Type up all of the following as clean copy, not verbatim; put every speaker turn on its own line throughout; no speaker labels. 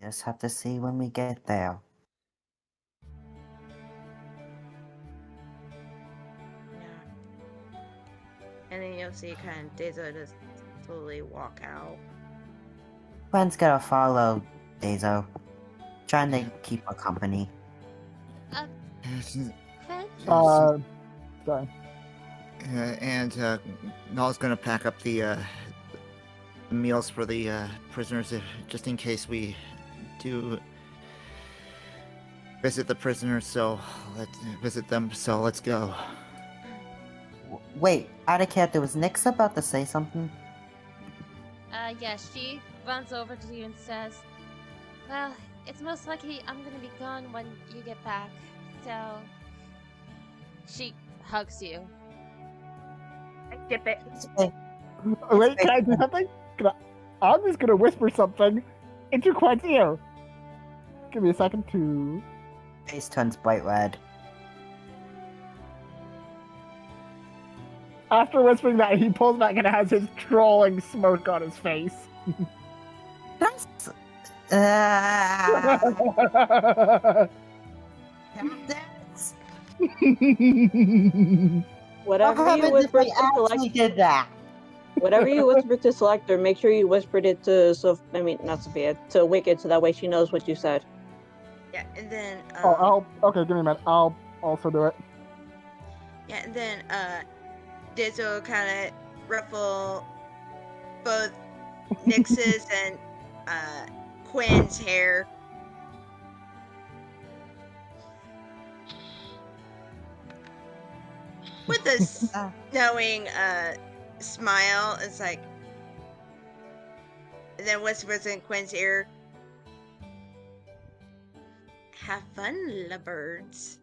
just have to see when we get there.
Yeah. And then you'll see kind of Daisy just slowly walk out.
Gwen's gonna follow Dazo, trying to keep her company.
Quinn?
Sorry.
And Nall's gonna pack up the meals for the prisoners, just in case we do visit the prisoners. So let's go.
Wait, out of character, was Nyx about to say something?
Yeah, she runs over to you and says, well, it's most likely I'm gonna be gone when you get back, so... She hugs you.
I skip it.
Wait, can I do something? I'm just gonna whisper something into Quinn's ear. Give me a second to...
Face turns bright red.
After whispering that, he pulls back and has his trolling smirk on his face.
That's... That's...
Whatever you whispered to
actually did that.
Whatever you whispered to Selector, make sure you whispered it to not Sophia, to Wicked, so that way she knows what you said.
Yeah, and then
okay, give me a minute. I'll also do it.
Yeah, and then Dizzo kind of ruffle both Nyx's and Quinn's hair. With a knowing smile, it's like, and then whispers in Quinn's ear, "Have fun, lovebirds."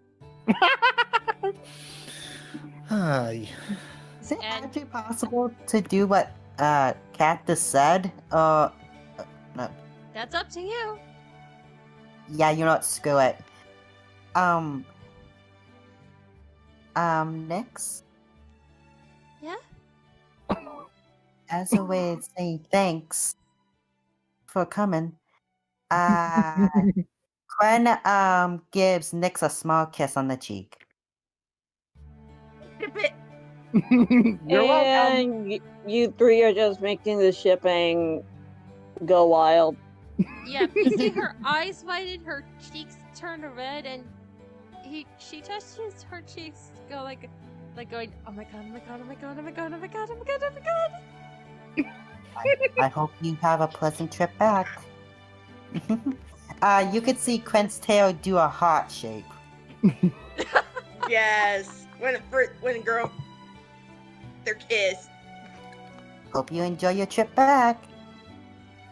Is it actually possible to do what Kat just said? No.
That's up to you.
Yeah, you know what? Screw it. Nyx?
Yeah?
As a way of saying thanks for coming, Gwen gives Nyx a small kiss on the cheek.
You're welcome.
And you three are just making the shipping go wild.
Yeah, you see her eyes widen, her cheeks turn red, and she touches her cheeks, go like going, oh my god, oh my god, oh my god, oh my god, oh my god, oh my god, oh my god.
I hope you have a pleasant trip back. You could see Quent's tail do a heart shape.
Yes, when a girl, their kiss.
Hope you enjoy your trip back.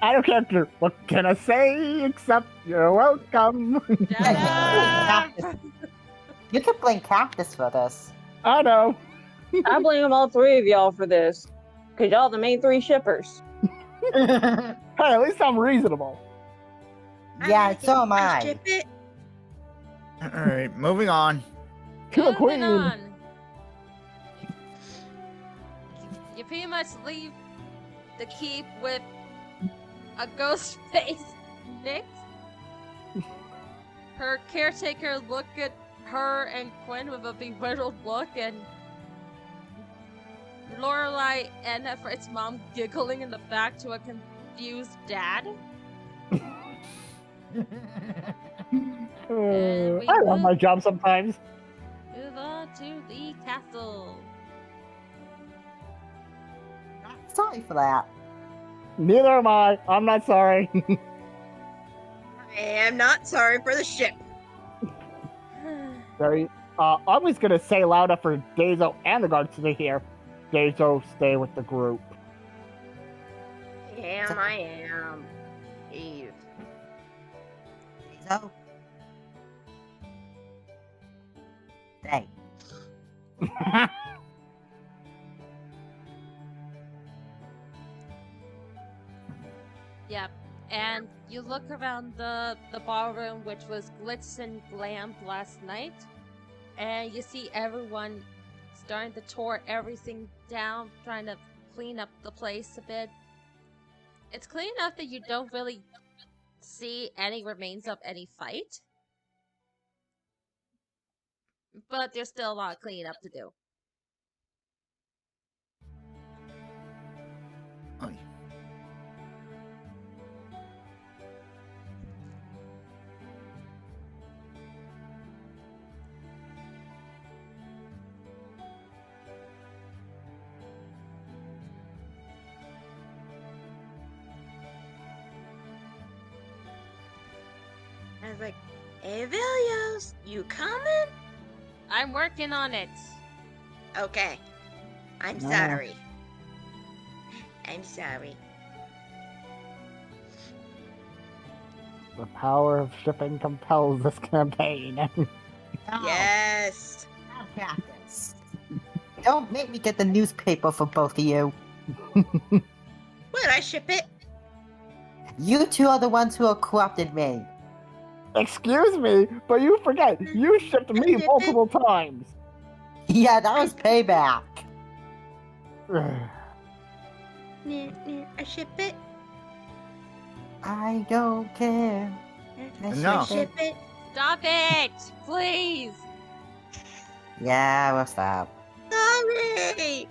I don't care. What can I say except you're welcome?
You can blame Cactus for this.
I know.
I blame all three of y'all for this, because y'all the main three shippers.
Hey, at least I'm reasonable.
Yeah, so am I.
Alright, moving on.
To the queen.
On. You pretty much leave the keep with a ghost face Nyx. Her caretaker look at her and Quinn with a bewildered look, and Lorelai and Efrait's mom giggling in the back to a confused dad.
I love my job sometimes.
Move on to the castle.
Sorry for that.
Neither am I. I'm not sorry.
I am not sorry for the ship.
Very. I was gonna say loud enough for Dazo and the guards to hear. Dazo, stay with the group.
I am. Eve.
Dazo? Stay.
Yep. And you look around the ballroom, which was glitz and glammed last night, and you see everyone starting to tore everything down, trying to clean up the place a bit. It's clean enough that you don't really see any remains of any fight. But there's still a lot of cleaning up to do.
Oh, yeah.
I was like, "Hey, Vilios, you coming?"
I'm working on it.
Okay. I'm
No.
sorry. I'm sorry.
The power of shipping compels this campaign.
No,
Yes.
not practice. Don't make me get the newspaper for both of you.
Would I ship it?
You two are the ones who have corrupted me.
Excuse me, but you forget, you shipped me multiple times.
Yeah, that was payback.
I ship it.
I don't care. I
No.
ship
Ship it.
Stop it! Please!
Yeah, we'll stop.
Sorry.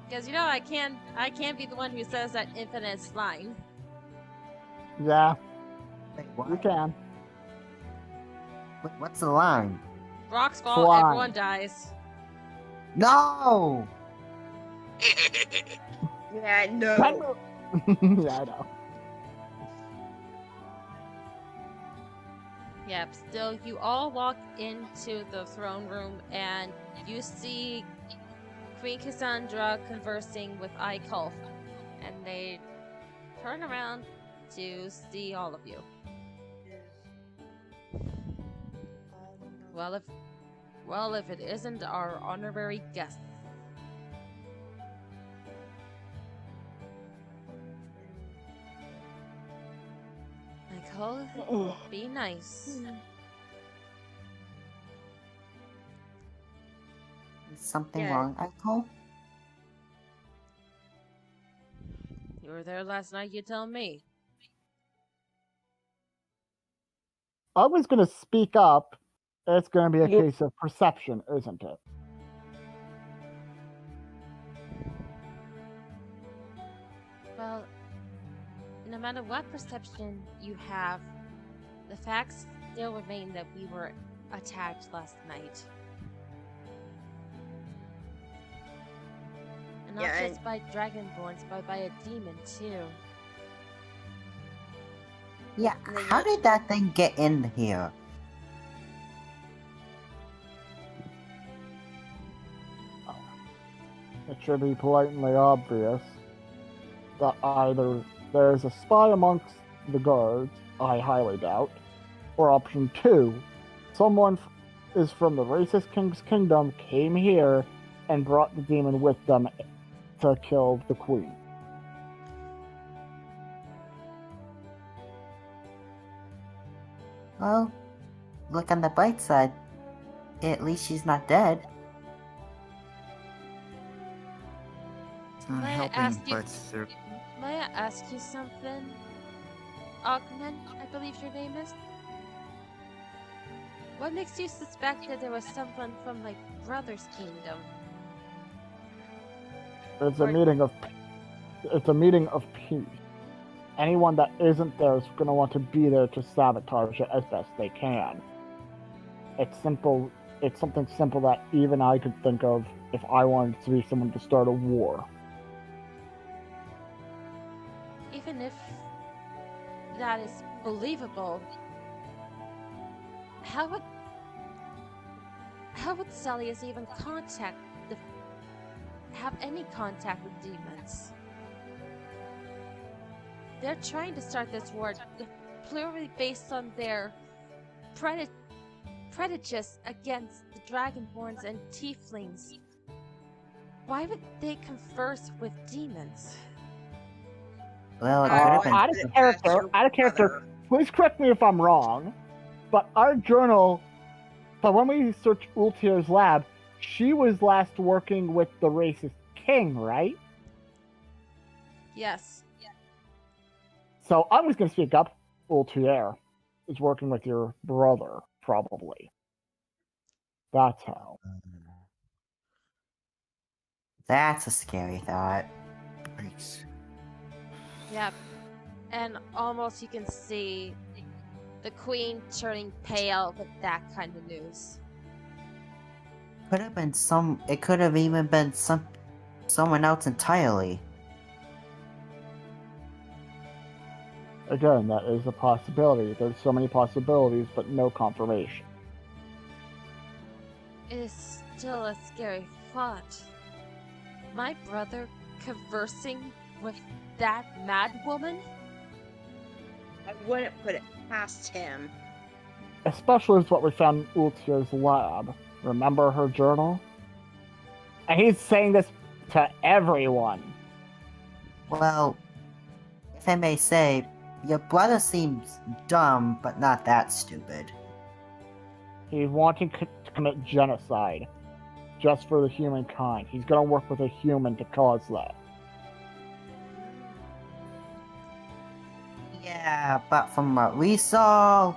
Because you know I can't be the one who says that infinite's line.
Yeah,
Wait,
you
what?
can.
What's the line?
Rocks fall,
Fly.
everyone dies.
No!
Yeah, no.
Yeah, I know.
Yep, still, you all walk into the throne room and you see Queen Cassandra conversing with Ikolf, and they turn around to see all of you. Well, if it isn't our honorary guest. Ikolf, be nice.
Is something
Yeah.
wrong, Icole?
You were there last night, you tell me.
I was gonna speak up. It's gonna be a
You-
case of perception, isn't it?
Well, no matter what perception you have, the facts still remain that we were attacked last night. And not
Yeah,
just by dragonborns, but by a demon too.
Yeah,
And then
how
you-
did that thing get in here?
It should be blatantly obvious that either there's a spy amongst the guards, I highly doubt, or option 2, someone is from the racist King's Kingdom, came here, and brought the demon with them to kill the queen.
Well, look on the bright side. At least she's not dead.
It's not
May I
helping,
ask you-
but there-
May I ask you something? Ogmen, I believe your name is? What makes you suspect that there was someone from my brother's kingdom?
It's a
Or-
meeting of peace. Anyone that isn't there is going to want to be there to sabotage it as best they can. It's simple. It's something simple that even I could think of if I wanted to be someone to start a war.
Even if that is believable, how would Celius even have any contact with demons? They're trying to start this war purely based on their prejudice against the dragonborns and tieflings. Why would they converse with demons?
Well, it could have been.
Out of character, please correct me if I'm wrong, but our journal, but when we searched Ultier's lab, she was last working with the racist king, right?
Yes.
So I'm just going to speak up. Ultier is working with your brother, probably. That's how.
That's a scary thought.
Yikes.
Yep. And almost you can see the queen turning pale with that kind of news.
Could have been some. It could have even been someone else entirely.
Again, that is a possibility. There's so many possibilities, but no confirmation.
It is still a scary thought. My brother conversing with that mad woman?
I wouldn't put it past him.
Especially with what we found in Ultier's lab. Remember her journal? And he's saying this to everyone.
Well, if I may say, your brother seems dumb, but not that stupid.
He's wanting to commit genocide. Just for the humankind. He's gonna work with a human to cause that.
Yeah, but from what we saw,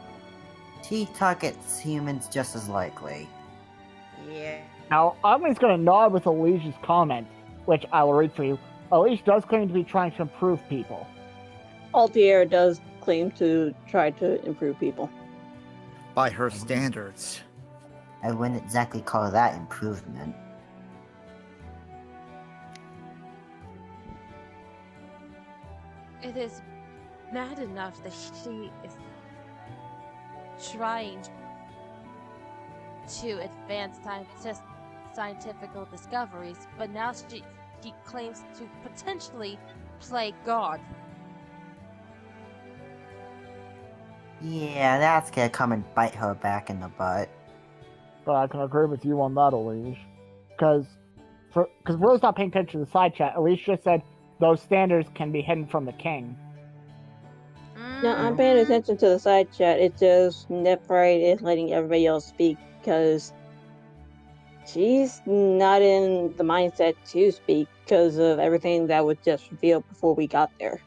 he targets humans just as likely.
Yeah.
Now, I'm just gonna nod with Alicia's comment, which I will read for you. Alicia does claim to be trying to improve people.
Altier does claim to try to improve people.
By her standards.
I wouldn't exactly call that improvement.
It is mad enough that she is trying to advance scientific discoveries, but now she claims to potentially play God.
Yeah, that's gonna come and bite her back in the butt.
But I can agree with you on that, Alicia. Because Will's not paying attention to the side chat. Alicia just said those standards can be hidden from the king.
No, I'm paying attention to the side chat. It's just Nephite is letting everybody else speak because she's not in the mindset to speak because of everything that was just revealed before we got there.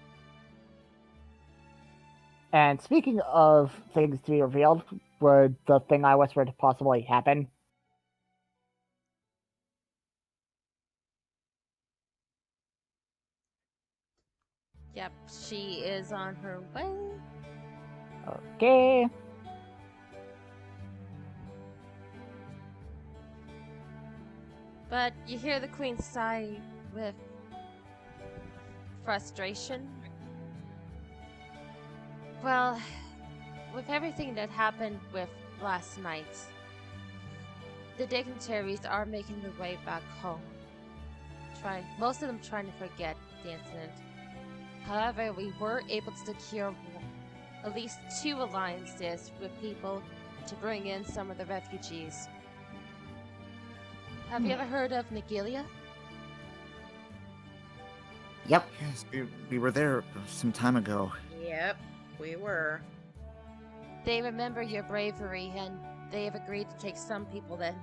And speaking of things to be revealed, would the thing I whispered possibly happen?
Yep, she is on her way.
Okay.
But you hear the queen sigh with frustration. Well, with everything that happened with last night, the dignitaries are making their way back home. Most of them trying to forget the incident. However, we were able to secure at least 2 alliances with people to bring in some of the refugees. Have you ever heard of Nigelia?
Yep.
Yes, we were there some time ago.
Yep, we were.
They remember your bravery and they have agreed to take some people then.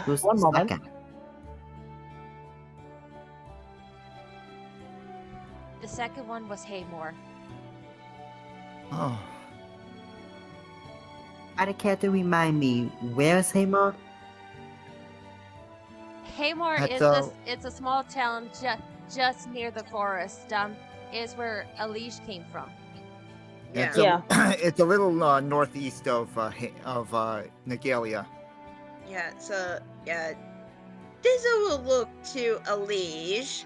Who's
One
the
moment.
second?
The second one was Haymore.
Oh.
I'd care to remind me, where's Haymore?
Haymore
That's,
is it's a small town just near the forest. Is where Alish came from.
Yeah.
It's a, it's a little northeast of Nagalia.
Yeah, so, yeah. Dizzo will look to Alige.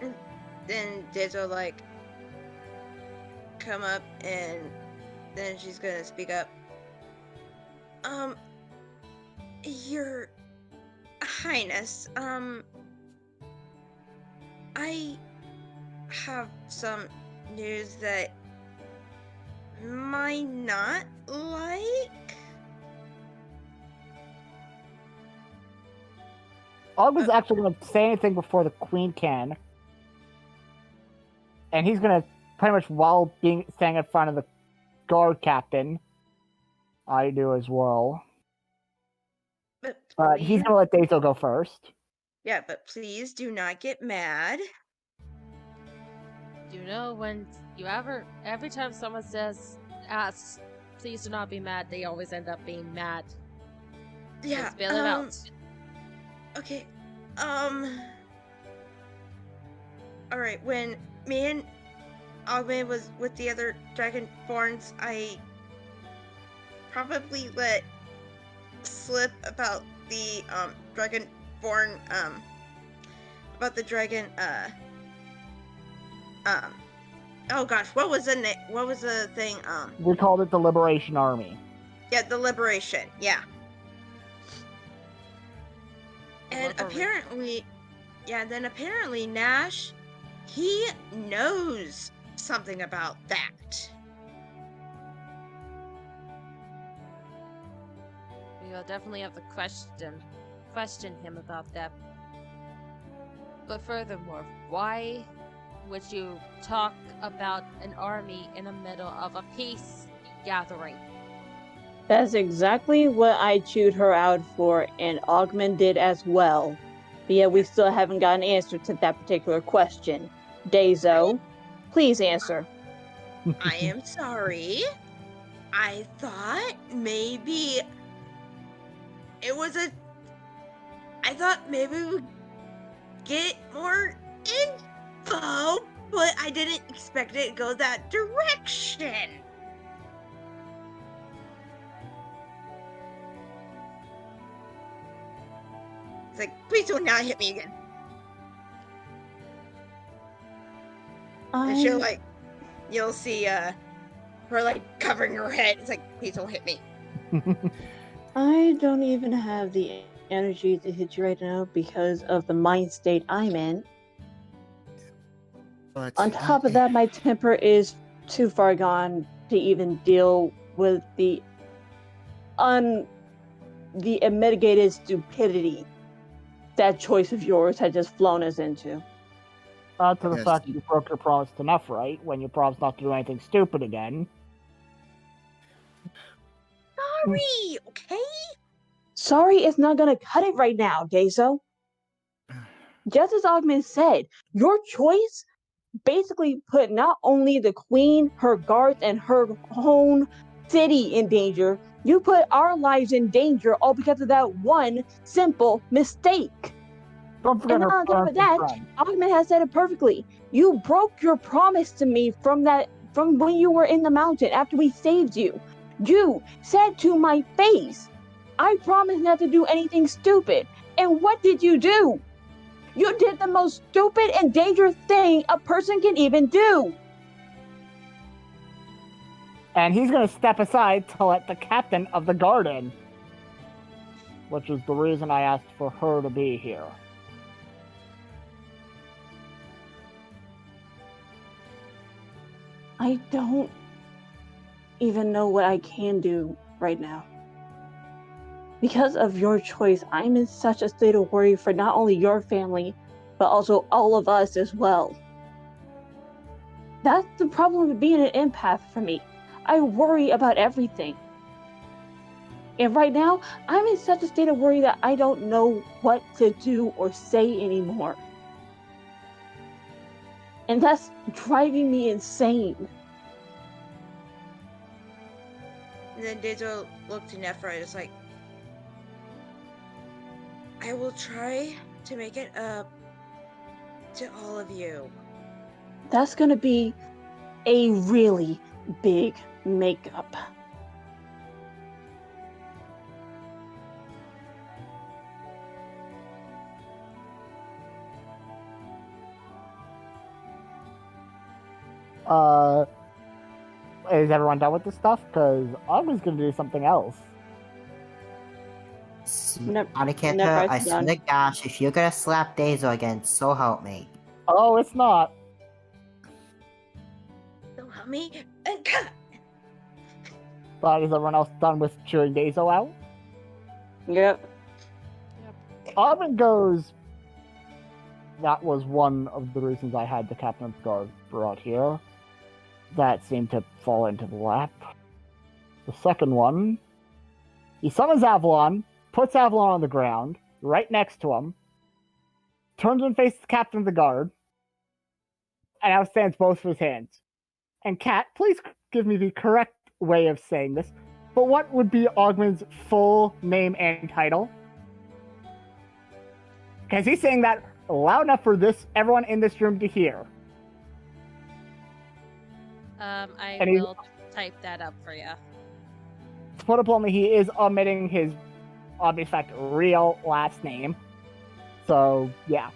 And then Dizzo, like, come up and then she's gonna speak up. Your Highness, I have some news that might not like.
Augment's actually going to say anything before the queen can. And he's going to pretty much, while standing in front of the guard captain, I do as well.
But
He's
please,
going to let Dazo go first.
yeah, but please do not get mad.
You know, when every time someone asks, please do not be mad, they always end up being mad.
Yeah.
Just bail it out.
Okay. Alright, when me and Augment was with the other Dragonborns, I probably let slip about the Dragonborn about the dragon oh gosh, what was the thing?
We called it the Liberation Army.
Yeah, the Liberation, yeah. And apparently Nash, he knows something about that.
We'll definitely have to question him about that. But furthermore, why would you talk about an army in the middle of a peace gathering?
That's exactly what I chewed her out for, and Augment did as well. But yet we still haven't got an answer to that particular question. Dazo, please answer.
I am sorry. I thought maybe we would get more info, but I didn't expect it to go that direction. It's like, please do not hit me again. And she'll you'll see her covering her head. It's like, please don't hit me.
I don't even have the energy to hit you right now because of the mind state I'm in.
But
On top of that, my temper is too far gone to even deal with the unmitigated stupidity that choice of yours had just flown us into.
To the
Yes.
fact that you broke your promise to Nephrite when you promised not to do anything stupid again.
Sorry, okay?
Sorry is not gonna cut it right now, Dazo. Just as Augment said, your choice basically put not only the queen, her guards, and her own city in danger, you put our lives in danger all because of that one simple mistake.
Don't forget
And
her
on top of
parents and
that,
friends.
Augment has said it perfectly. You broke your promise to me from when you were in the mountain after we saved you. You said to my face, I promised not to do anything stupid. And what did you do? You did the most stupid and dangerous thing a person can even do.
And he's going to step aside to let the captain of the guard in. Which is the reason I asked for her to be here.
I don't even know what I can do right now. Because of your choice, I'm in such a state of worry for not only your family, but also all of us as well. That's the problem with being an empath for me. I worry about everything. And right now, I'm in such a state of worry that I don't know what to do or say anymore. And that's driving me insane.
And then Dazo looked to Nephrite. It's like, I will try to make it up to all of you.
That's gonna be a really big makeup.
Is everyone done with this stuff? Because I was going to do something else.
Anikita,
Neprite's
I swear
done.
to gosh, if you're gonna slap Dazo again, so help me.
Oh, it's not.
So help me.
But is everyone else done with chewing Dazo out?
Yep.
Aubin goes, that was one of the reasons I had the Captain of the Guard brought here. That seemed to fall into the lap. The second one, he summons Avalon, puts Avalon on the ground, right next to him, turns and faces the Captain of the Guard, and now stands both of his hands. And Kat, please give me the correct way of saying this, but what would be Augman's full name and title? Because he's saying that loud enough for everyone in this room to hear.
I
And he-
will type that up for you.
To put it bluntly, he is omitting his obvious fact real last name. So, yeah.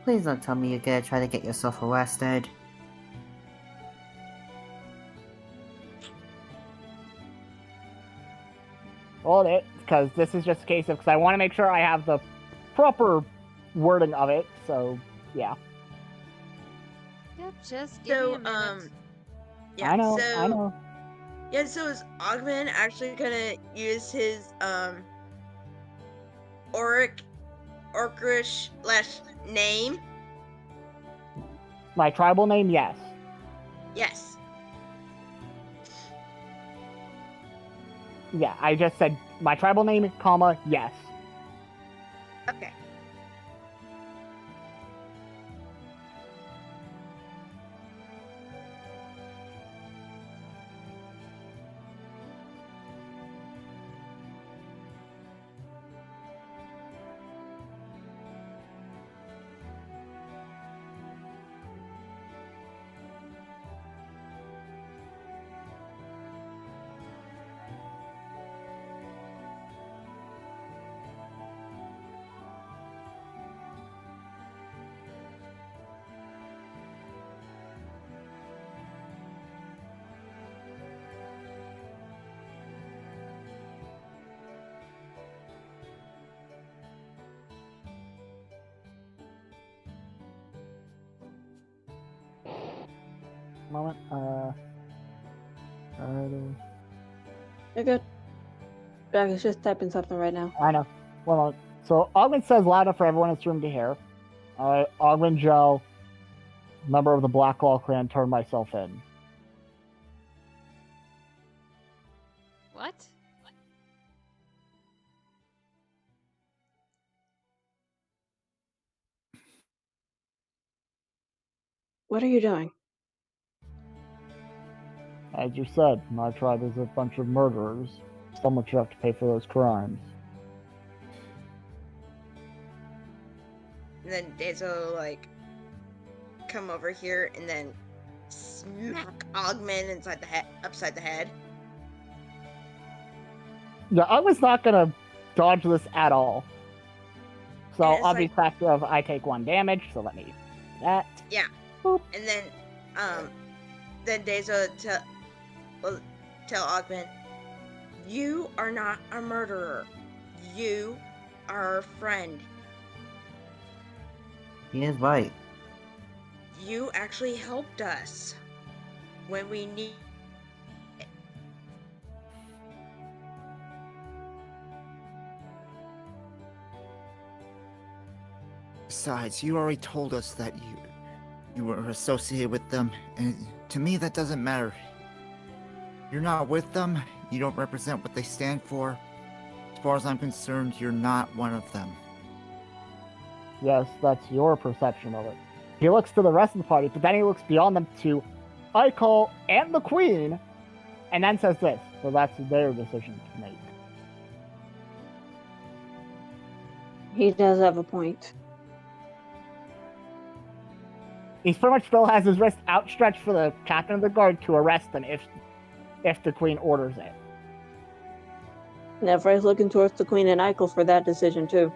Please don't tell me you're gonna try to get yourself arrested.
Hold it, because this is just a case of, because I want to make sure I have the proper wording of it, so, yeah.
Yep, just give me a minute.
Yeah,
I know,
so
I know.
yeah, so is Augman actually gonna use his Orcish name?
My tribal name, yes.
Yes.
Yeah, I just said my tribal name, comma, yes.
Okay.
Moment,
You're good. Jack is just typing something right now.
I know. One moment. So, Augman says loud enough for everyone in this room to hear. Augman Joe, member of the Blacklaw clan, turned myself in.
What?
What are you doing?
As you said, my tribe is a bunch of murderers. Someone should have to pay for those crimes.
And then Dazo like come over here and then smack Augman upside the head.
Yeah, I was not gonna dodge this at all. So,
And it's
obvious
like-
factor of I take 1 damage, so let me do that.
Yeah.
Boop.
And then Dazo tell Augman, you are not a murderer. You are a friend.
He is right.
You actually helped us when we need.
Besides, you already told us that you were associated with them, and to me that doesn't matter. You're not with them, you don't represent what they stand for. As far as I'm concerned, you're not one of them.
Yes, that's your perception of it. He looks to the rest of the party, but then he looks beyond them to Eichel and the Queen, and then says this. So that's their decision to make.
He does have a point.
He pretty much still has his wrist outstretched for the captain of the guard to arrest them if the Queen orders it.
Never is looking towards the Queen and Eichel for that decision too.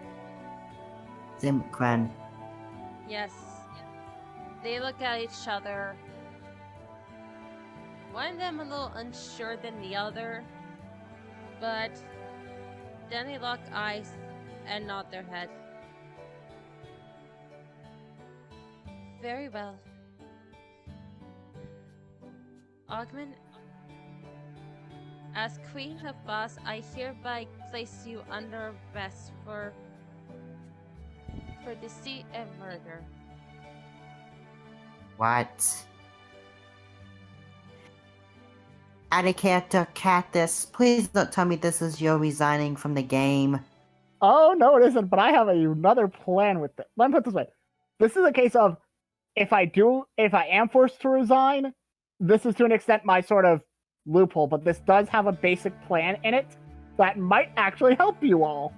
Zimkran.
Yes. They look at each other. One of them a little unsure than the other, but then they lock eyes and nod their head. Very well. Augman, As Queen of Boss, I hereby place you under arrest for deceit and murder.
What? Adicata Cactus, please don't tell me this is you resigning from the game.
Oh no, it isn't. But I have another plan with it. Let me put it this way: this is a case of if I am forced to resign, this is to an extent my sort of loophole. But this does have a basic plan in it that might actually help you all.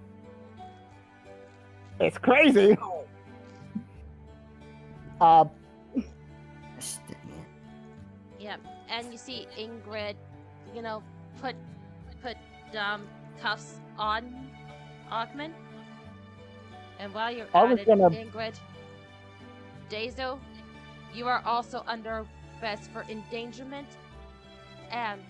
It's crazy.
Yep, and you see Ingrid, put cuffs on Augment. And while you're at it, Ingrid, Dazo, you are also under arrest for endangerment and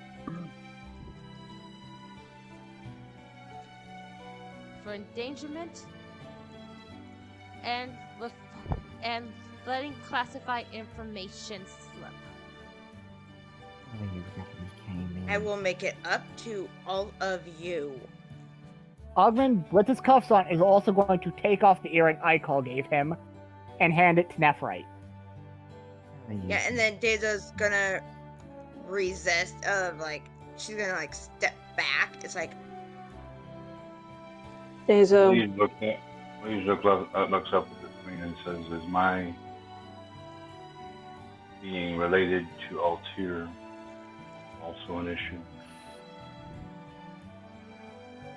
and letting classified information slip.
I will make it up to all of you.
Augment, with his cuffs on, is also going to take off the earring Icall gave him and hand it to Nephrite.
Yeah, and then Dazo's gonna resist she's gonna step back. It's like
Dazo.
Please looks up at the queen and says, "Is my being related to Altair also an issue?"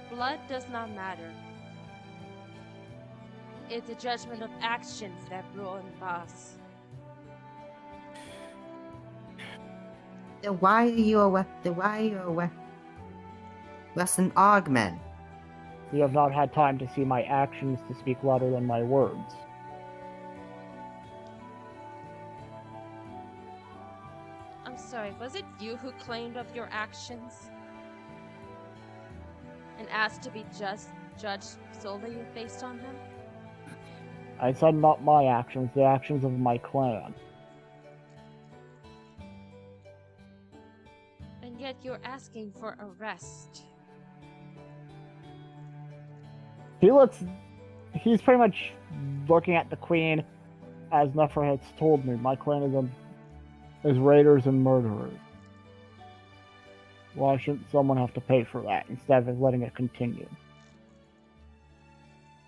Blood does not matter. It's a judgment of actions that ruin Boss.
Then why are you arresting Augment?
You have not had time to see my actions to speak louder than my words.
I'm sorry, was it you who claimed of your actions? And asked to be judged solely based on them?
I said not my actions, the actions of my clan.
And yet you're asking for arrest.
He's pretty much looking at the queen as Nephra has told me. My clan is raiders and murderers. Why shouldn't someone have to pay for that instead of letting it continue?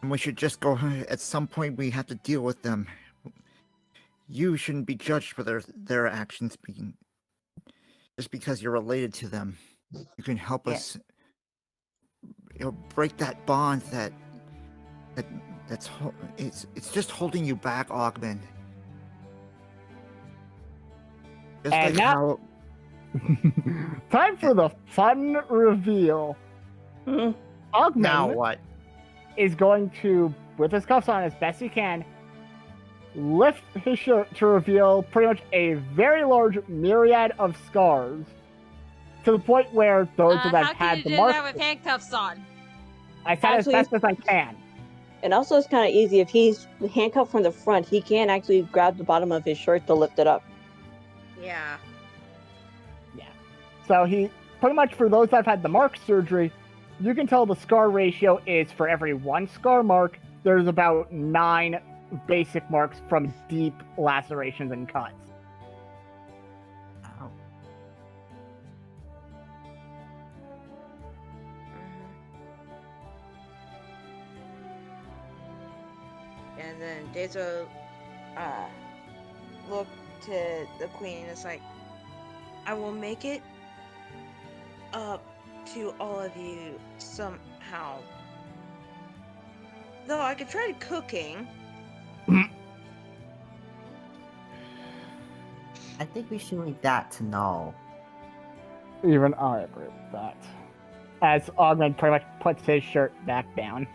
And we should just go. At some point, we have to deal with them. You shouldn't be judged for their actions being just because you're related to them. You can help us, break that bond it's just holding you back, Augment. Just
And
like
now, time for the fun reveal. Augment
now what?
is going to, with his cuffs on as best he can, lift his shirt to reveal pretty much a very large myriad of scars, to the point where those that have had the marks.
How can you do that with handcuffs on?
I said as best as I can.
And also, it's kind of easy. If he's handcuffed from the front, he can actually grab the bottom of his shirt to lift it up.
Yeah.
So he, pretty much for those that have had the mark surgery, you can tell the scar ratio is for every one scar mark, there's about 9 basic marks from deep lacerations and cuts.
Ow.
And then Dazo looked to the queen and it's like, I will make it up to all of you somehow. Though I could try cooking.
I think we should leave that to Null.
Even I agree with that. As Augment pretty much puts his shirt back down.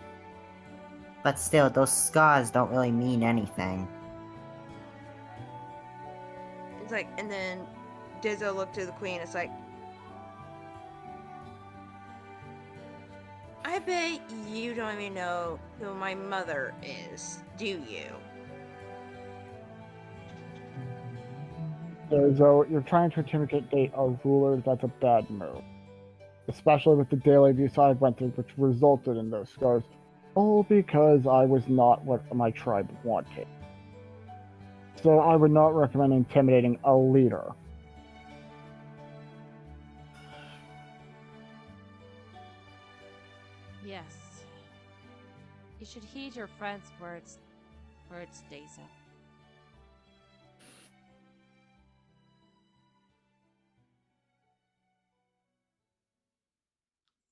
But still, those scars don't really mean anything.
It's like, and then Dizzo looked to the queen. It's like, I bet you don't even know who my mother is, do you?
So you're trying to intimidate a ruler, that's a bad move. especially with the daily abuse I went through, which resulted in those scars, all because I was not what my tribe wanted. So I would not recommend intimidating a leader.
Yes. You should heed your friend's words, Daisy.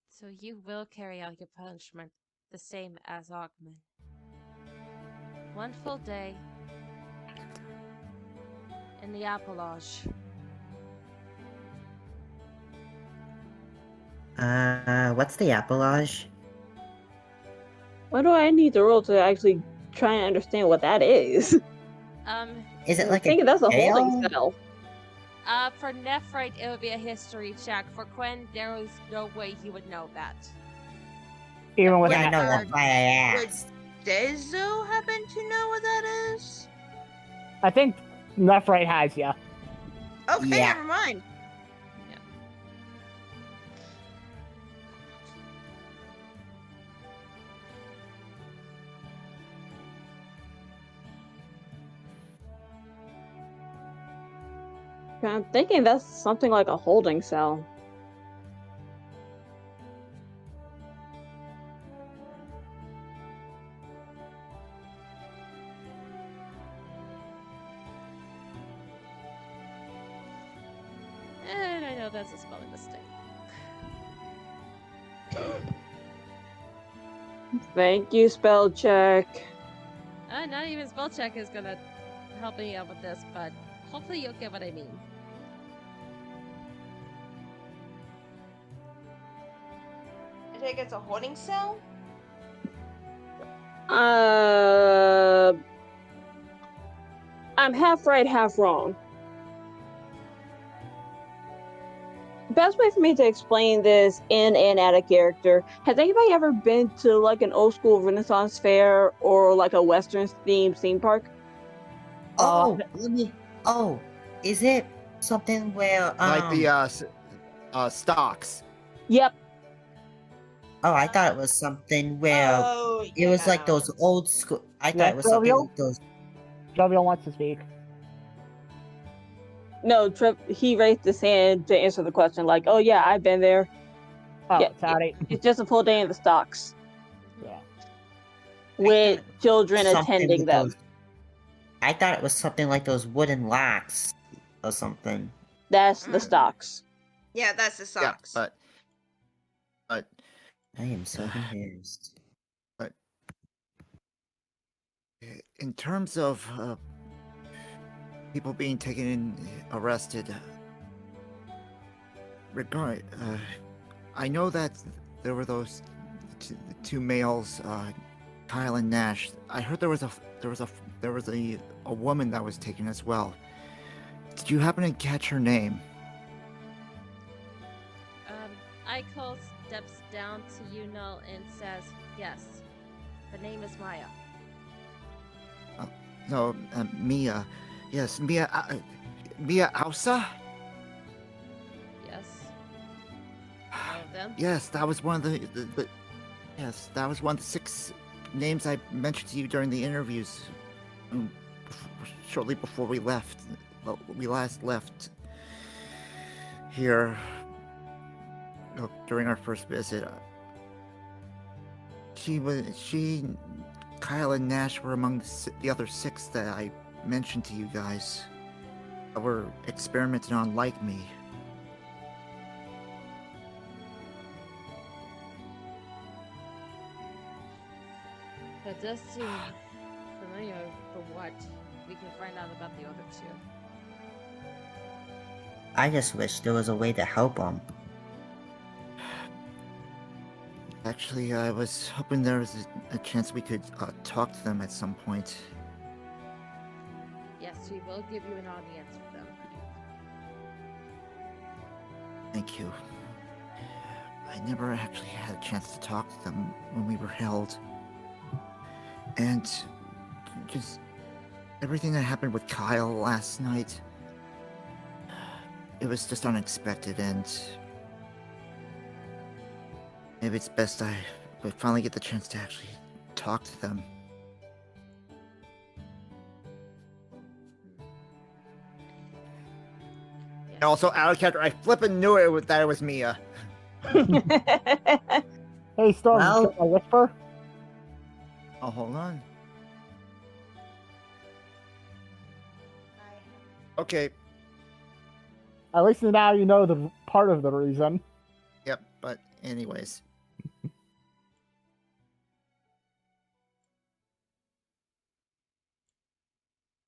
So you will carry out your punishment the same as Ogman. One full day in the Appalage.
What's the Appalage?
Why do I need to roll to actually try and understand what that is?
Is it
I'm
like
thinking
a
that's a holding
jail?
cell.
For Nephrite, it would be a history check. For Quen, there was no way he would know that.
Even with
Yeah, I
an
know
Or
that. Why I
would
asked.
Dezo happen to know what that is?
I think Nephrite has ya.
Okay,
Yeah.
never mind.
I'm thinking that's something like a holding cell.
And I know that's a spelling mistake.
Thank you, spell check.
Not even spell check is gonna help me out with this, but hopefully you'll get what I mean.
I think it's a holding cell?
I'm half right, half wrong. Best way for me to explain this in and out of character. Has anybody ever been to like an old school Renaissance fair or like a Western themed theme park?
Oh, Oh, is it something where
Like the stocks.
Yep.
Oh, I thought it was something where
Oh,
it was like
yeah.
those old school. I thought
Yes,
it was something
Jovial?
like those.
Jovial wants to speak.
No, he raised his hand to answer the question, like, oh yeah, I've been there.
Oh,
Yeah,
sorry.
it's just a full day in the stocks
Yeah.
with children
something
attending
with
them.
those. I thought it was something like those wooden locks or something.
That's the
Mm.
stocks.
Yeah, that's the
Yeah,
socks.
but
I am so confused.
in terms of people being taken in, arrested, I know that there were those two males, Kyle and Nash. I heard there was a woman that was taken as well. Did you happen to catch her name?
Aiko steps down to Yuno and says, yes, her name is Maya.
No, Mia. Yes, Mia. Mia Ausa?
Yes. All of them?
Yes, that was one of the yes, that was one of the 6 names I mentioned to you during the interviews. Shortly before we left, we last left here during our first visit. Kyle and Nash were among the other 6 that I mentioned to you guys that were experimented on like me.
That does seem familiar from what we can find out about the other 2.
I just wish there was a way to help them.
Actually, I was hoping there was a chance we could talk to them at some point.
Yes, we will give you an audience with them.
Thank you. I never actually had a chance to talk to them when we were held. And just everything that happened with Kyle last night, it was just unexpected, and Maybe it's best I finally get the chance to actually talk to them. And also, out of character, I flippin' knew that it was Mia.
Hey, Storm,
Well-
can I whisper?
Oh, hold on. Okay.
At least now you know the part of the reason.
Yep. But anyways,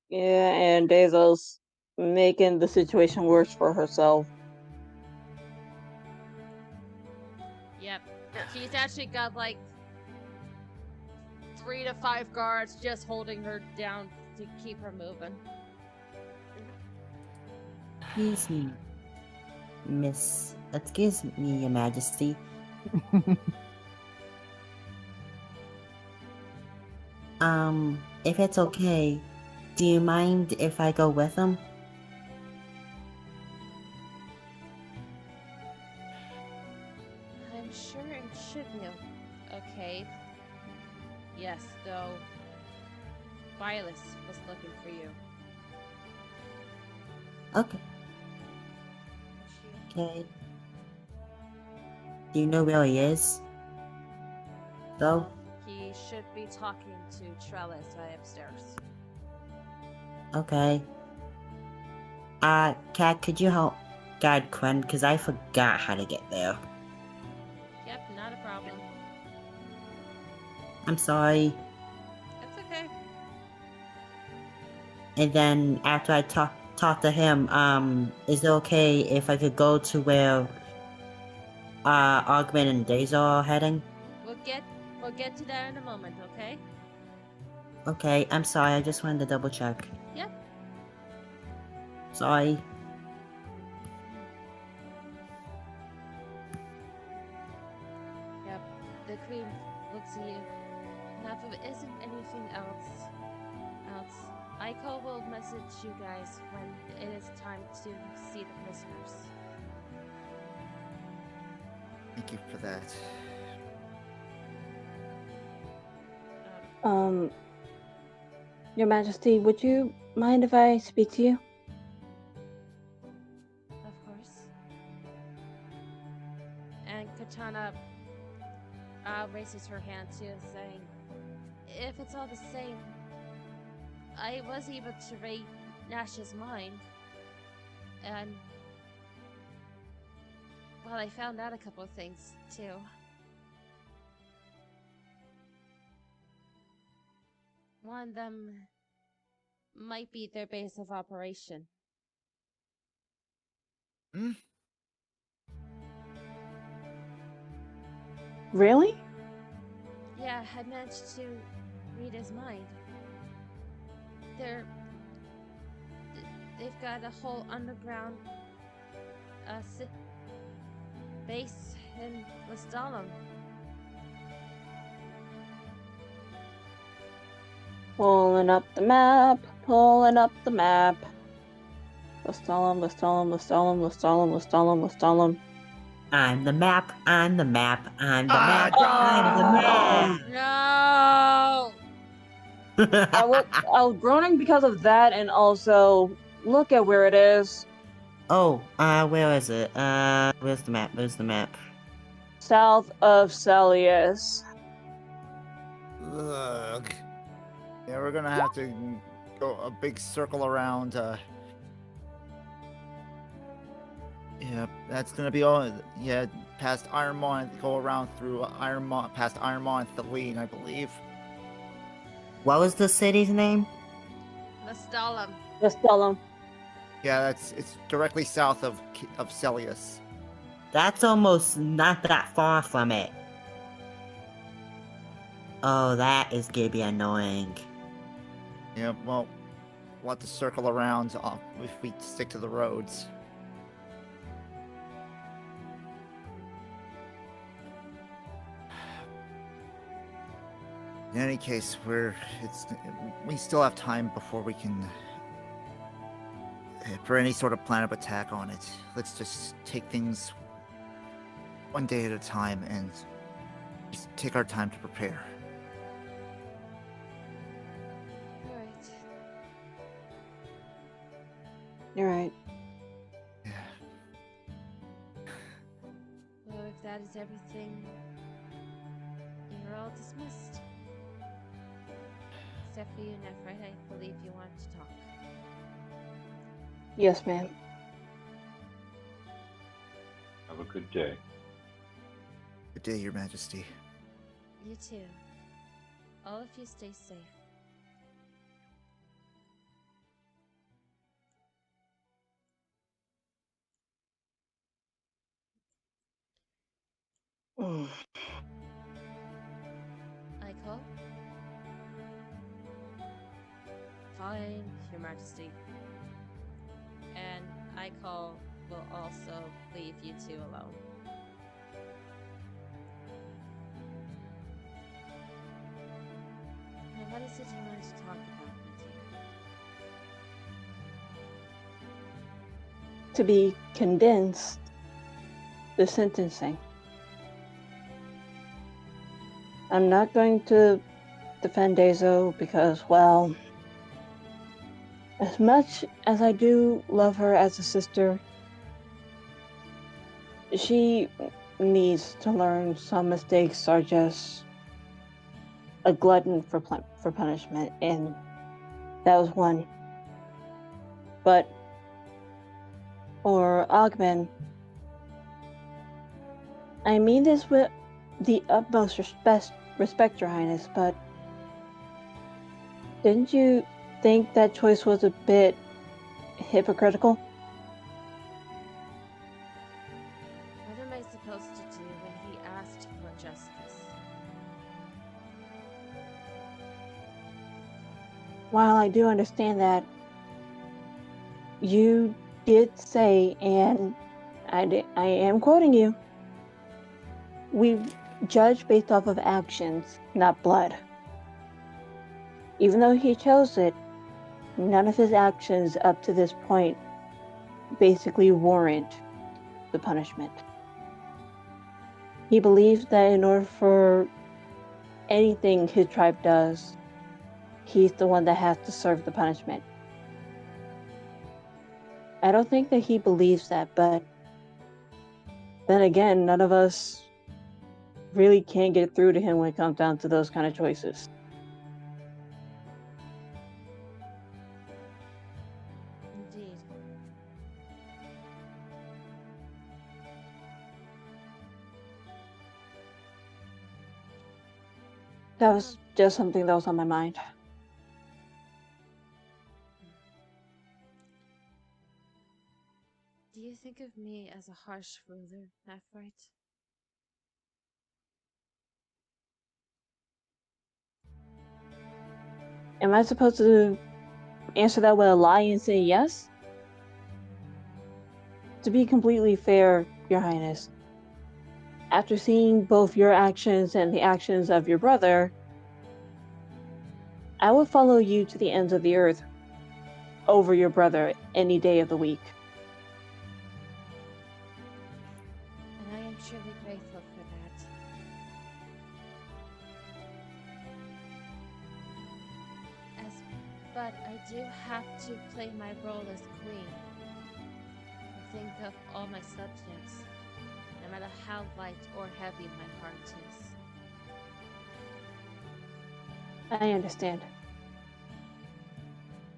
Yeah, and Bezos making the situation worse for herself.
Yep. She's actually got like 3 to 5 guards just holding her down to keep her moving.
Excuse me, excuse me, Your Majesty. If it's okay, do you mind if I go with him?
I'm sure it should be okay. Yes, though. Violet was looking for you.
Okay. Okay. Do you know where he is? Though?
He should be talking to Trellis right upstairs.
Okay. Cat, could you help guide Quinn? Because I forgot how to get there.
Yep, not a problem.
I'm sorry.
It's okay.
And then after I talk to him, is it okay if I could go to where Augment and Days are heading?
We'll get to that in a moment, okay?
Okay, I'm sorry, I just wanted to double check.
Yep.
Sorry.
Yep. The queen looks at you. Now, if there isn't anything else, Aiko will message you guys when it is time to see the prisoners.
thank you for that.
Your Majesty, would you mind if I speak to you?
Of course. And Katana raises her hand too, saying, if it's all the same, I was able to read Nash's mind, and well, I found out a couple of things too. One of them might be their base of operation.
Hmm?
Really?
Yeah, I managed to read his mind. They've got a whole underground base in Lestalem.
Pulling up the map, pulling up the map. Lestalem, Lestalem, Lestalem, Lestalem, Lestalem, Lestalem.
I'm the map, I'm the map, I'm the
Ah,
map, I'm the
No!
map!
I was groaning because of that, and also look at where it is.
Oh, where is it? Where's the map? Where's the map?
South of Celius.
Ugh. Yeah, we're gonna have to go a big circle around. Yeah, that's gonna be all. Yeah, past Ironmaw and go around through Ironmaw, past Ironmaw and Thelene, I believe.
What was the city's name?
Lestalem.
Lestalem.
Yeah, it's directly south of Celius.
That's almost not that far from it. Oh, that is gonna be annoying.
Yeah, well, we'll have to circle around if we stick to the roads. In any case, we still have time before we can for any sort of plan of attack on it. Let's just take things one day at a time and Just take our time to prepare.
Alright.
You're right.
Yeah.
Well, if that is everything, you're all dismissed. Except for you, Nephrite, I believe you want to talk.
Yes, ma'am.
Have a good day.
Good day, Your Majesty.
You too. All of you stay safe.
Mm.
Iko? Fine, Your Majesty. And Iko will also leave you two alone. Now, what is it you want to talk about, my dear?
To be condensed, the sentencing. I'm not going to defend Dazo because, well, as much as I do love her as a sister, she needs to learn some mistakes are just a glutton for punishment, and that was one. But for Ogmen, I mean this with the utmost respect, Your Highness, but didn't you think that choice was a bit hypocritical?
What am I supposed to do when he asked for justice?
While I do understand that you did say, and I am quoting you, we judge based off of actions, not blood. Even though he chose it, none of his actions up to this point basically warrant the punishment. He believes that in order for anything his tribe does, he's the one that has to serve the punishment. I don't think that he believes that, but then again, none of us really can get through to him when it comes down to those kind of choices.
Indeed.
That was just something that was on my mind.
Do you think of me as a harsh ruler, Nephrite?
Am I supposed to answer that with a lie and say yes? To be completely fair, Your Highness, after seeing both your actions and the actions of your brother, I will follow you to the ends of the earth over your brother any day of the week.
And I am truly grateful for that. But I do have to play my role as queen. And think of all my subjects, no matter how light or heavy my heart is.
I understand.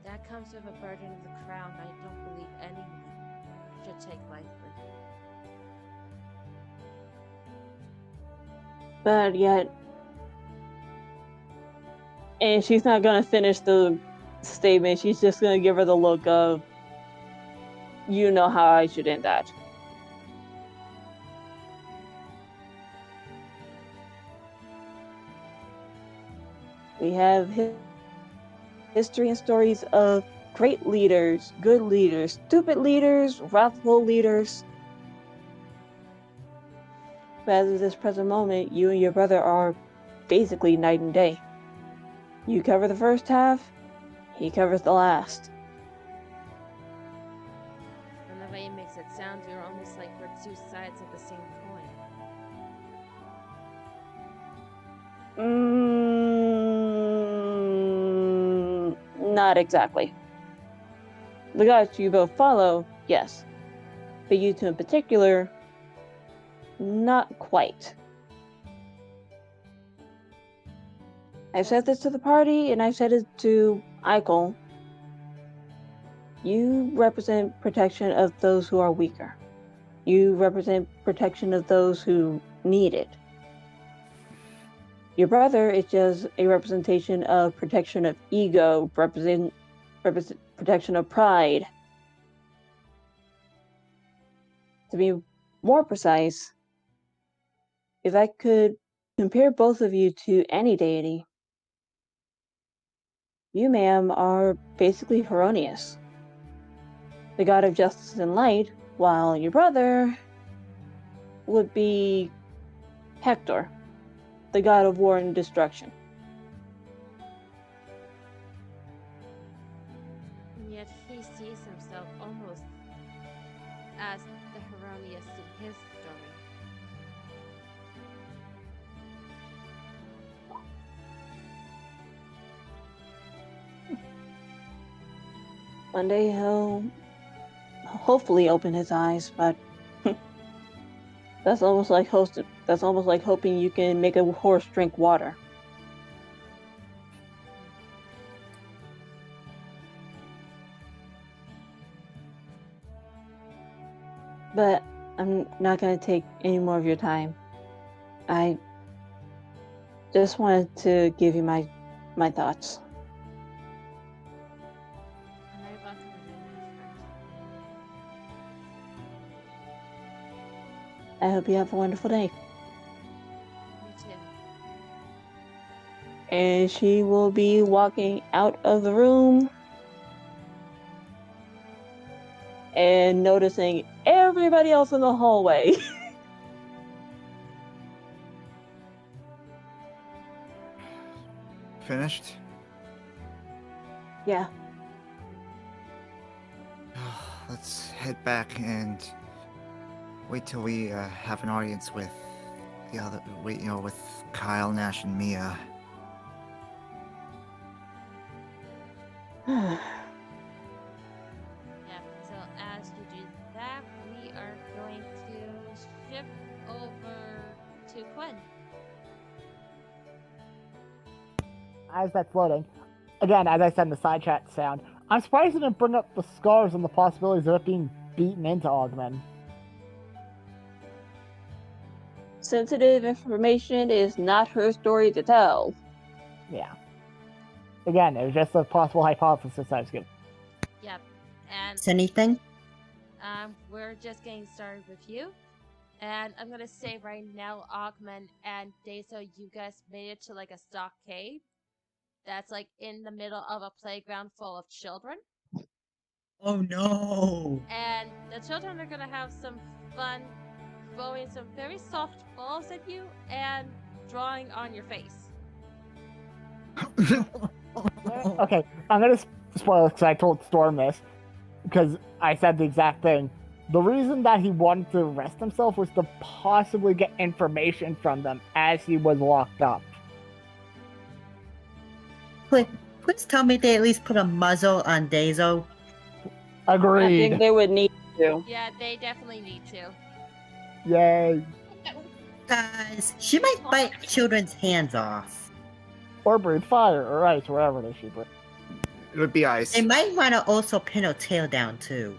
That comes with a burden of the crown I don't believe anyone should take lightly.
But yet, and she's not gonna finish the statement. She's just gonna give her the look of, you know how I should end that. We have history and stories of great leaders, good leaders, stupid leaders, wrathful leaders. But as of this present moment, you and your brother are basically night and day. You cover the first half, he covers the last.
And the way it makes it sound, you're almost like we're two sides of the same coin.
Not exactly. The gods you both follow, yes. But you two in particular, not quite. I've said this to the party, and I've said it to Eichel. You represent protection of those who are weaker. You represent protection of those who need it. Your brother is just a representation of protection of ego, protection of pride. To be more precise, if I could compare both of you to any deity, you, ma'am, are basically Heronius, the god of justice and light, while your brother would be Hector, the god of war and destruction.
And yet he sees himself almost as the Heronius in his story.
One day he'll hopefully open his eyes, but that's almost like hoping you can make a horse drink water. But I'm not going to take any more of your time. I just wanted to give you my thoughts.
And I welcome you, my friend.
I hope you have a wonderful day.
You too.
And she will be walking out of the room and noticing everybody else in the hallway.
Finished?
Yeah.
Let's head back and wait till we have an audience with the other, with Kyle, Nash, and Mia.
Yeah, so as you do that, we are going to shift over to Quinn.
As that's loading, again, as I said in the side chat sound, I'm surprised it didn't bring up the scars and the possibilities of it being beaten into Augmen.
Sensitive information is not her story to tell.
Yeah. Again, it was just a possible hypothesis I was giving.
Yep, and
Is anything?
we're just getting started with you. And I'm gonna say right now, Augmen and Deso, you guys made it to like a stockade that's like in the middle of a playground full of children.
Oh no!
And the children are gonna have some fun throwing some very soft balls at you and drawing on your face.
Okay, I'm gonna spoil it because I told Storm this, because I said the exact thing. The reason that he wanted to arrest himself was to possibly get information from them as he was locked up.
Please tell me they at least put a muzzle on Dezo.
I
Agreed.
think they would need to.
Yeah, they definitely need to.
Yay.
Guys, she might bite children's hands off.
Or breathe fire or ice, wherever they should breathe.
It would be ice.
They might want to also pin her tail down too.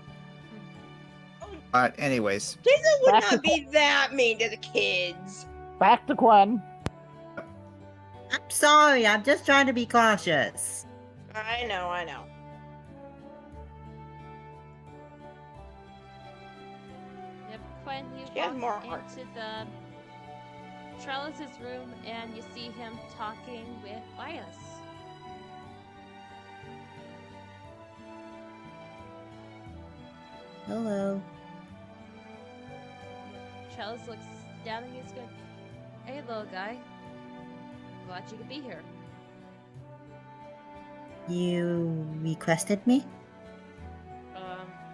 Anyways,
Jason would
Back to
not be that mean to the kids.
Back to Gwen.
I'm sorry, I'm just trying to be cautious.
I know.
Yep, Quinn, you
She has
walk
more heart.
into the Trellis's room and you see him talking with Bias.
Hello.
Trellis looks down at you and goes, "Hey, little guy. Glad you could be here."
You requested me?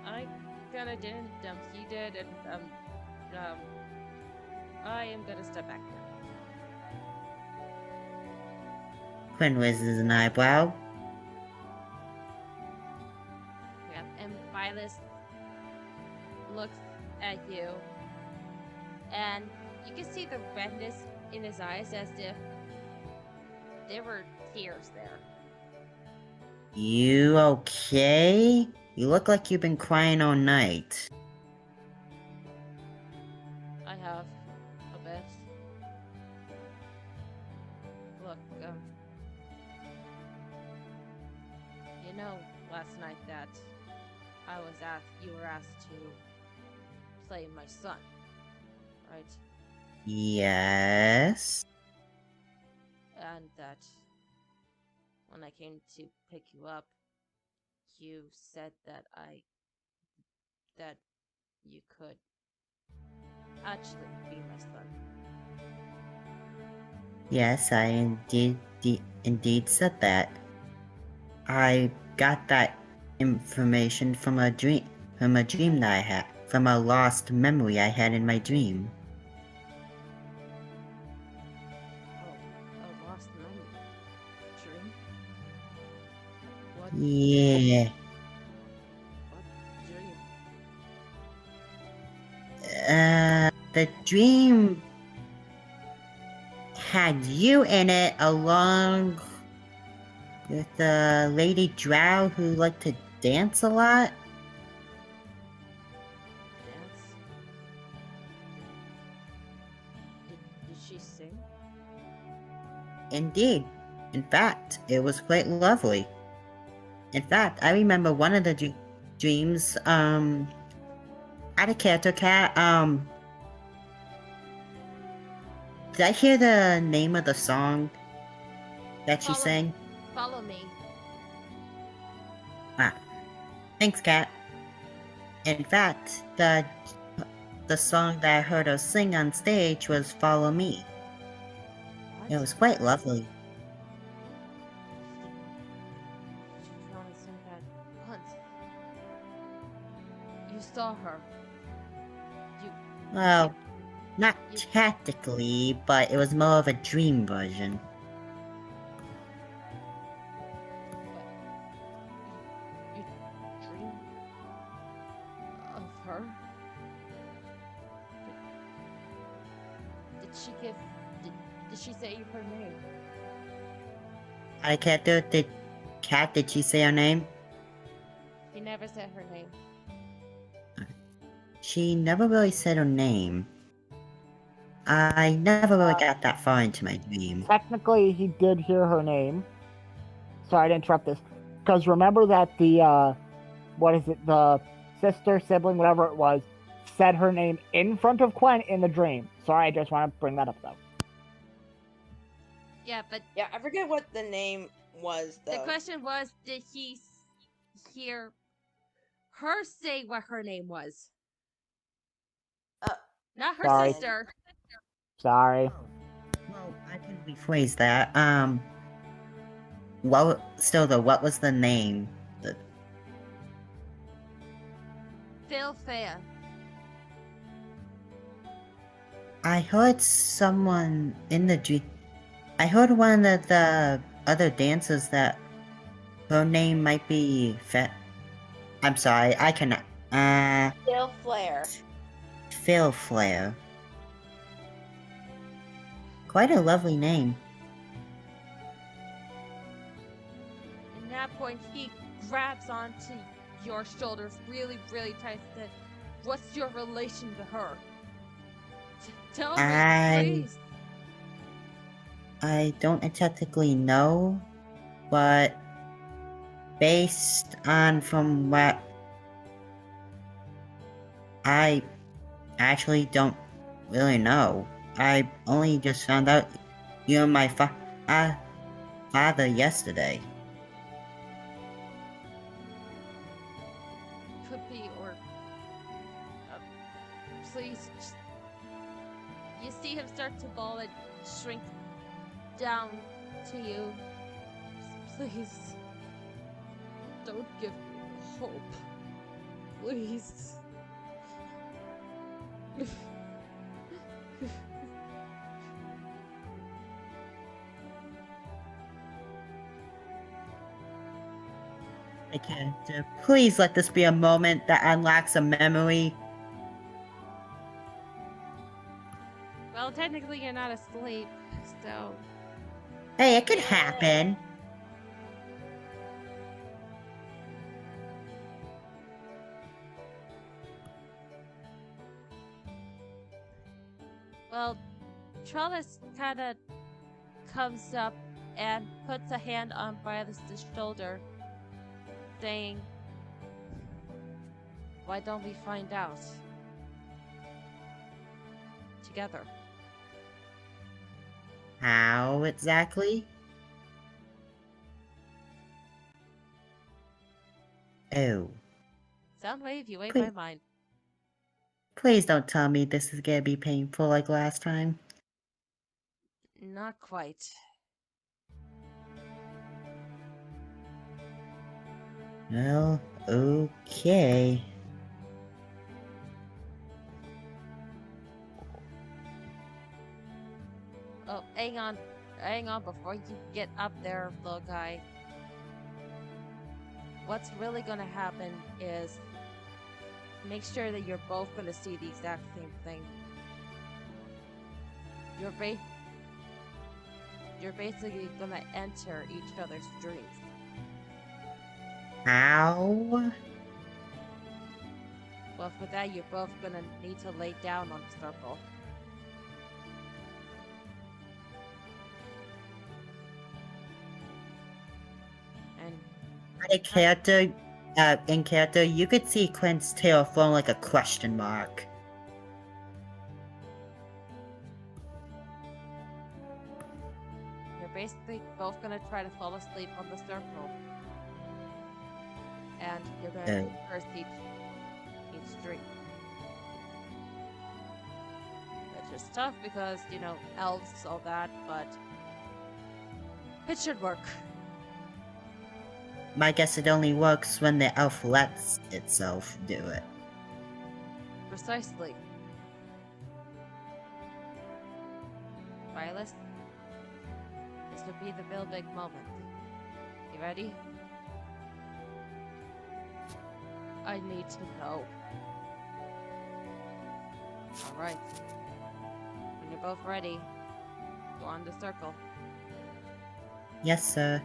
I kinda didn't. He did, and I am gonna step back here.
Quinn raises an eyebrow.
Yep, and Vilas looks at you, and you can see the redness in his eyes as if there were tears there.
You okay? You look like you've been crying all night.
I have a bit. Look, you know, last night that you were asked to play my son, right?
Yes.
And that when I came to pick you up, you said that you could actually be my son.
Yes, I indeed said that. I got that information from a dream that I had, from a lost memory I had in my dream.
Oh, a lost memory. Dream? What
Yeah.
dream?
The dream had you in it along with the lady drow who liked to dance a lot.
Dance? Did she sing?
Indeed. In fact, it was quite lovely. In fact, I remember one of the dreams, out of character, Cat, did I hear the name of the song that she sang?
Follow me.
Ah, thanks, Cat. In fact, the song that I heard her sing on stage was Follow Me.
What?
It was quite lovely.
She can only sing that once. You saw her.
Well, not tactically, but it was more of a dream version.
You dream of her? Did she say her name?
I can't do it. Did she say her name?
She never said her name.
She never really said her name. I never really got that far into my dream.
Technically, he did hear her name. Sorry to interrupt this. Because remember that the, the sister, sibling, whatever it was, said her name in front of Quen in the dream. Sorry, I just want to bring that up, though.
Yeah, but...
Yeah, I forget what the name was, though.
The question was, did he hear her say what her name was? Not her
Sorry.
sister.
Sorry.
Well, I can rephrase that. What was the name?
Phil Fair.
I heard someone in the dream. I heard one of the other dancers that her name might be I'm sorry, I cannot.
Phil Flair.
Phil Flair. Quite a lovely name.
At that point, he grabs onto your shoulders really, really tight and says, "What's your relation to her? Tell me, please."
I don't technically know, but based on from what I actually don't really know. I only just found out you're my father yesterday.
Could be, or please. You see him start to ball and shrink down to you. Please, don't give me hope. Please.
My character, please let this be a moment that unlocks a memory.
Well, technically you're not asleep, so
Hey, it could happen.
well, Trellis kind of comes up and puts a hand on Violet's shoulder, saying, "Why don't we find out together?"
How exactly? Oh,
Soundwave, you ate
Please.
my mind.
please don't tell me this is gonna be painful like last time.
Not quite.
Well, okay.
Oh, hang on before you get up there, little guy. What's really gonna happen is make sure that you're both gonna see the exact same thing. You're basically gonna enter each other's dreams.
How?
Well, for that, you're both gonna need to lay down on the circle. And
In character, you could see Clint's tail form like a question mark.
you're basically both gonna try to fall asleep on the circle. And you're gonna curse each dream. Which is tough because, elves, all that, but it should work.
My guess it only works when the elf lets itself do it.
Precisely. Violet, this would be the real big moment. You ready? I need to know. Alright. When you're both ready, go on the circle.
Yes, sir.